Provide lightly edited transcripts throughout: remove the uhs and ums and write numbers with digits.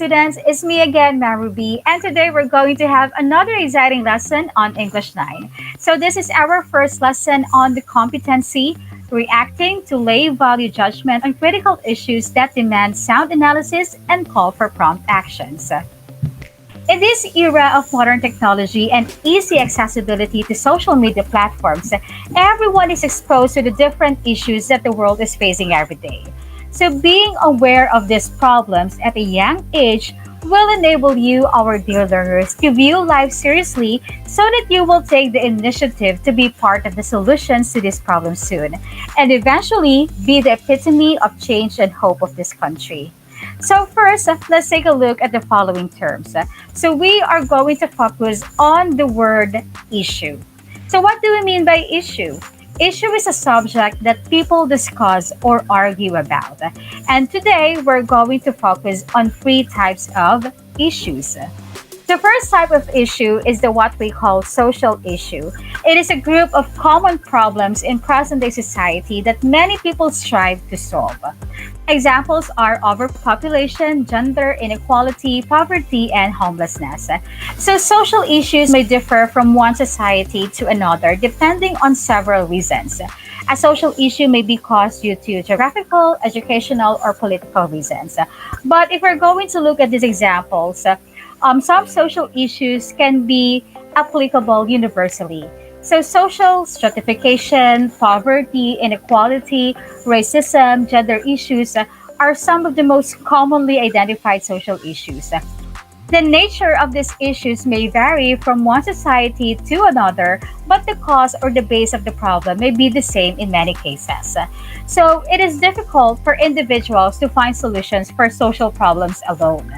students. It's me again, Maruby, and today we're going to have another exciting lesson on English 9. So, this is our first lesson on the competency, reacting to lay value judgment on critical issues that demand sound analysis and call for prompt actions. In this era of modern technology and easy accessibility to social media platforms, everyone is exposed to the different issues that the world is facing every day. So, being aware of these problems at a young age will enable you, our dear learners, to view life seriously so that you will take the initiative to be part of the solutions to these problems soon and eventually be the epitome of change and hope of this country. So, first, let's take a look at the following terms. So, we are going to focus on the word issue. So, what do we mean by issue? Issue is a subject that people discuss or argue about. And today, we're going to focus on three types of issues. The first type of issue is the what we call social issue. It is a group of common problems in present day society that many people strive to solve. Examples are overpopulation, gender inequality, poverty, and homelessness. So, social issues may differ from one society to another depending on several reasons. A social issue may be caused due to geographical, educational, or political reasons. But if we're going to look at these examples, some social issues can be applicable universally. So, social stratification, poverty, inequality, racism, gender issues are some of the most commonly identified social issues. The nature of these issues may vary from one society to another, but the cause or the base of the problem may be the same in many cases. So, it is difficult for individuals to find solutions for social problems alone.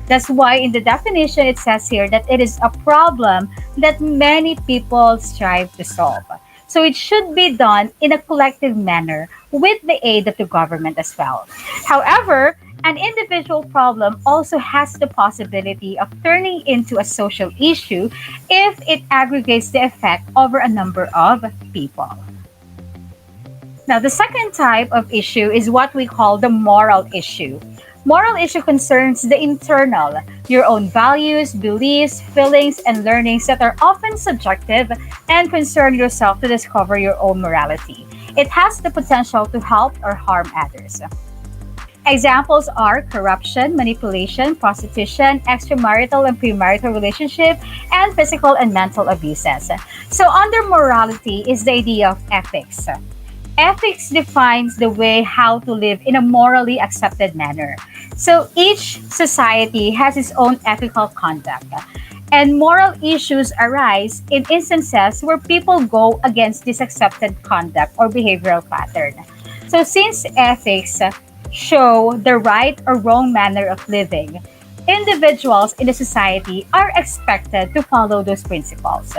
That's why in the definition it says here that it is a problem that many people strive to solve. So it should be done in a collective manner with the aid of the government as well. However, an individual problem also has the possibility of turning into a social issue if it aggregates the effect over a number of people. Now, the second type of issue is what we call the moral issue. Moral issue concerns the internal, your own values, beliefs, feelings, and learnings that are often subjective and concern yourself to discover your own morality. It has the potential to help or harm others. Examples are corruption, manipulation, prostitution, extramarital and premarital relationship, and physical and mental abuses. So, under morality is the idea of ethics. Ethics defines the way how to live in a morally accepted manner. So each society has its own ethical conduct. And moral issues arise in instances where people go against this accepted conduct or behavioral pattern. So since ethics show the right or wrong manner of living, individuals in the society are expected to follow those principles.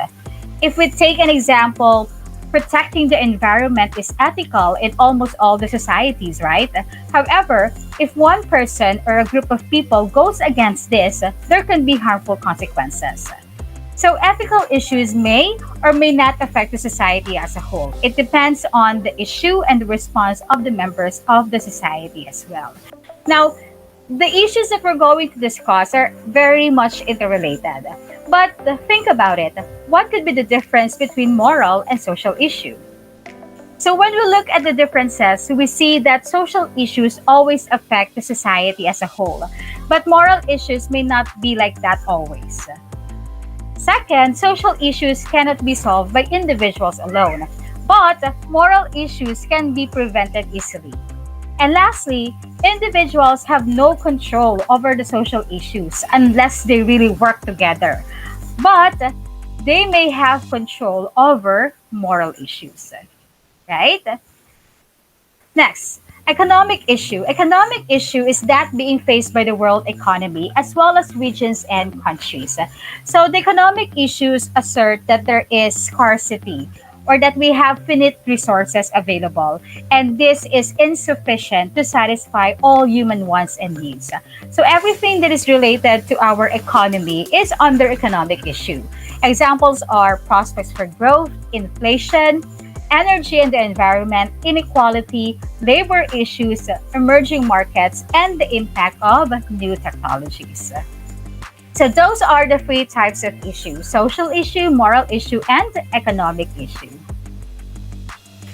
If we take an example, protecting the environment is ethical in almost all the societies, right? However, if one person or a group of people goes against this, there can be harmful consequences. So, ethical issues may or may not affect the society as a whole. It depends on the issue and the response of the members of the society as well. Now, the issues that we're going to discuss are very much interrelated. But think about it. What could be the difference between moral and social issue? So when we look at the differences, we see that social issues always affect the society as a whole, but moral issues may not be like that always. Second, social issues cannot be solved by individuals alone, but moral issues can be prevented easily. And lastly, individuals have no control over the social issues unless they really work together. But they may have control over moral issues. Right? Next, economic issue. Economic issue is that being faced by the world economy as well as regions and countries. So the economic issues assert that there is scarcity or that we have finite resources available, and this is insufficient to satisfy all human wants and needs. So everything that is related to our economy is under economic issue. Examples are prospects for growth, inflation, energy and the environment, inequality, labor issues, emerging markets, and the impact of new technologies. So those are the three types of issue: social issue, moral issue, and economic issue.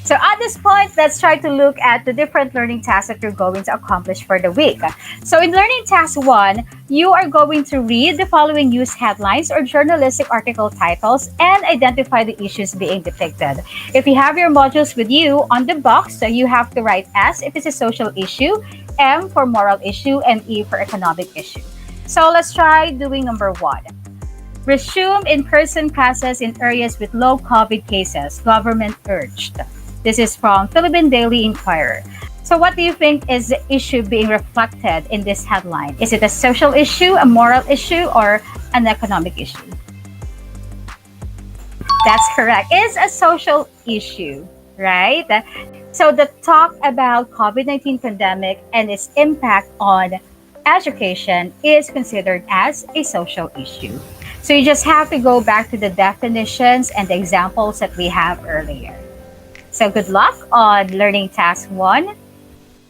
So at this point, let's try to look at the different learning tasks that you're going to accomplish for the week. So in learning task one, you are going to read the following news headlines or journalistic article titles and identify the issues being depicted. If you have your modules with you on the box, so you have to write S if it's a social issue, M for moral issue, and E for economic issue. So let's try doing number one. Resume in-person classes in areas with low COVID cases, government urged. This is from Philippine Daily Inquirer. So what do you think is the issue being reflected in this headline? Is it a social issue, a moral issue, or an economic issue? That's correct. It's a social issue, right? So the talk about COVID-19 pandemic and its impact on education is considered as a social issue. So you just have to go back to the definitions and the examples that we have earlier. So good luck on learning task one.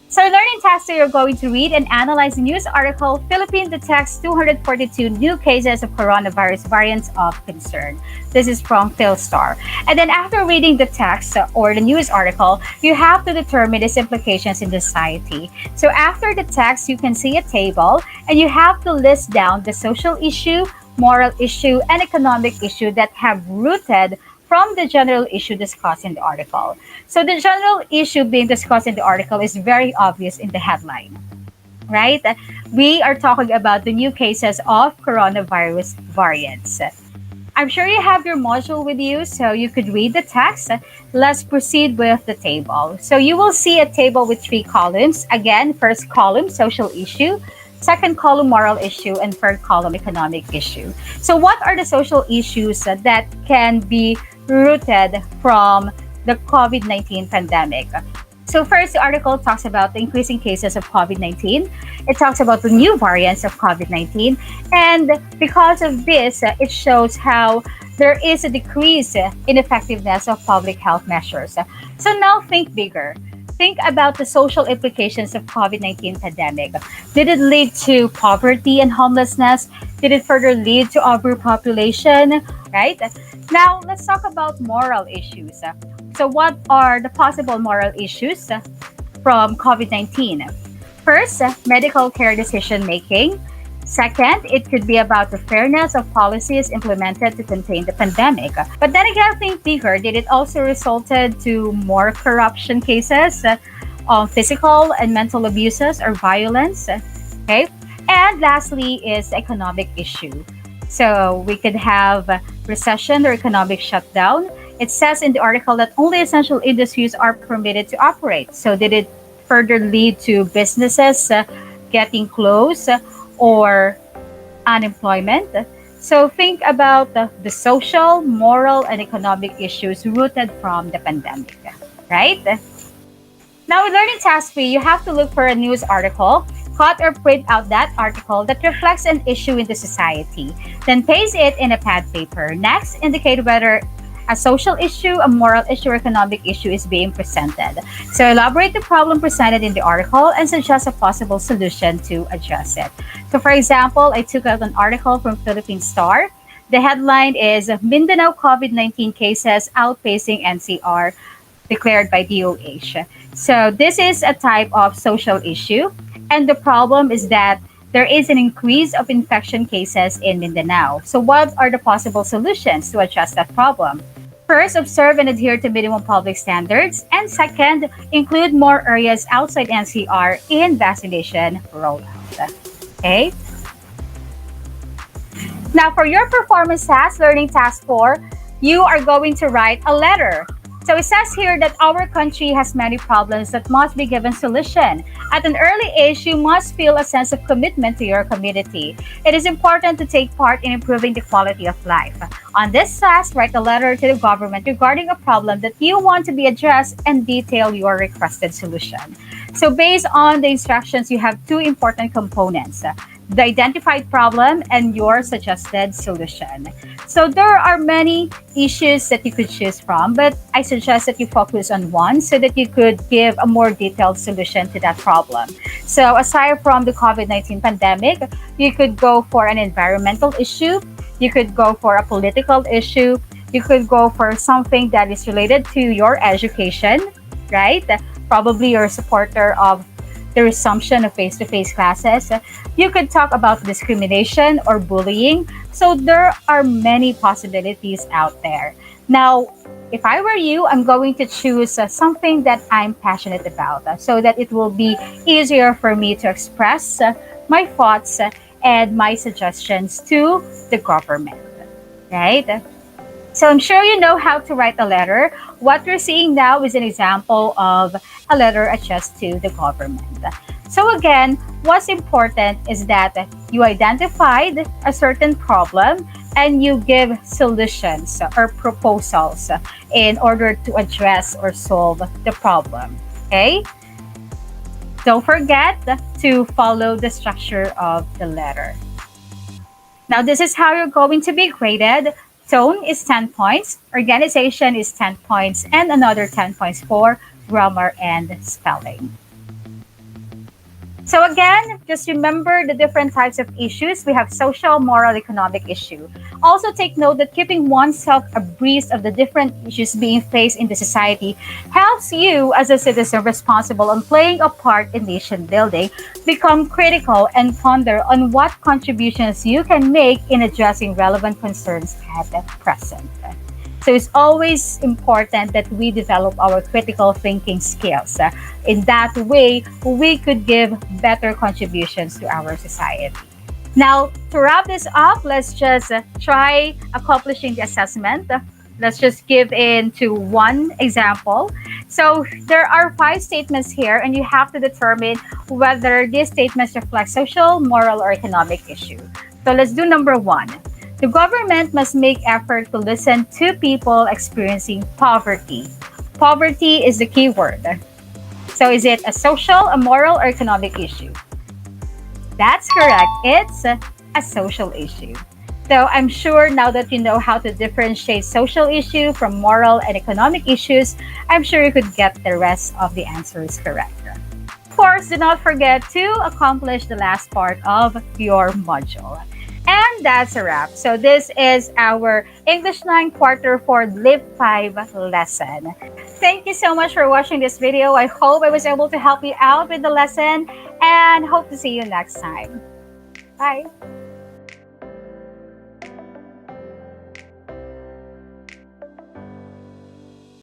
So learning task two, you're going to read and analyze the news article, Philippines detects 242 new cases of coronavirus variants of concern. This is from Philstar. And then after reading the text or the news article, you have to determine its implications in society. So after the text, you can see a table and you have to list down the social issue, moral issue, and economic issue that have rooted from the general issue discussed in the article. So the general issue being discussed in the article is very obvious in the headline, right? We are talking about the new cases of coronavirus variants. I'm sure you have your module with you, so you could read the text. Let's proceed with the table. So you will see a table with three columns. Again, first column, social issue. Second column, moral issue, and third column, economic issue. So what are the social issues that can be rooted from the COVID-19 pandemic? So first, the article talks about the increasing cases of COVID-19. It talks about the new variants of COVID-19. And because of this, it shows how there is a decrease in effectiveness of public health measures. So now think bigger. Think about the social implications of COVID-19 pandemic. Did it lead to poverty and homelessness? Did it further lead to overpopulation? Right? Now, let's talk about moral issues. So what are the possible moral issues from COVID-19? First, medical care decision making. Second, it could be about the fairness of policies implemented to contain the pandemic. But then again, think bigger. Did it also resulted to more corruption cases, physical and mental abuses or violence? Okay. And lastly is economic issue. So we could have recession or economic shutdown. It says in the article that only essential industries are permitted to operate. So did it further lead to businesses getting closed or unemployment? So think about the social, moral, and economic issues rooted from the pandemic, right? Now, with learning task 3, you have to look for a news article, cut or print out that article that reflects an issue in the society, then paste it in a pad paper. Next, indicate whether a social issue, a moral issue, or economic issue is being presented. So elaborate the problem presented in the article and suggest a possible solution to address it. So for example, I took out an article from Philippine Star. The headline is Mindanao COVID-19 cases outpacing NCR declared by DOH. So this is a type of social issue. And the problem is that there is an increase of infection cases in Mindanao. So what are the possible solutions to address that problem? First, observe and adhere to minimum public standards. And second, include more areas outside NCR in vaccination rollout. Okay? Now, for your performance task, learning task 4, you are going to write a letter. So it says here that our country has many problems that must be given solution. At an early age, you must feel a sense of commitment to your community. It is important to take part in improving the quality of life. On this task, write a letter to the government regarding a problem that you want to be addressed and detail your requested solution. So based on the instructions, you have two important components. the identified problem, and your suggested solution. So there are many issues that you could choose from, but I suggest that you focus on one so that you could give a more detailed solution to that problem. So aside from the COVID-19 pandemic, you could go for an environmental issue, you could go for a political issue, you could go for something that is related to your education, right? Probably you're a supporter of the resumption of face to face classes. You could talk about discrimination or bullying. So there are many possibilities out there. Now, if I were you, I'm going to choose something that I'm passionate about so that it will be easier for me to express my thoughts and my suggestions to the government, right? So I'm sure you know how to write a letter. What we're seeing now is an example of a letter addressed to the government. So again, what's important is that you identified a certain problem and you give solutions or proposals in order to address or solve the problem. Okay? Don't forget to follow the structure of the letter. Now, this is how you're going to be graded. Tone is 10 points, organization is 10 points, and another 10 points for grammar and spelling. So again, just remember the different types of issues. We have social, moral, economic issue. Also take note that keeping oneself abreast of the different issues being faced in the society helps you as a citizen responsible on playing a part in nation building become critical and ponder on what contributions you can make in addressing relevant concerns at present. So it's always important that we develop our critical thinking skills. In that way, we could give better contributions to our society. Now, to wrap this up, let's just try accomplishing the assessment. Let's just give in to one example. So there are 5 statements here, and you have to determine whether these statements reflect social, moral, or economic issue. So let's do number 1. The government must make effort to listen to people experiencing poverty. Poverty is the key word. So is it a social, a moral, or economic issue? That's correct. It's a social issue. So I'm sure now that you know how to differentiate social issue from moral and economic issues, I'm sure you could get the rest of the answers correct. Of course, do not forget to accomplish the last part of your module. And that's a wrap. So this is our English 9 Quarter 4 Lip 5 lesson. Thank you so much for watching this video. I hope I was able to help you out with the lesson and hope to see you next time. Bye.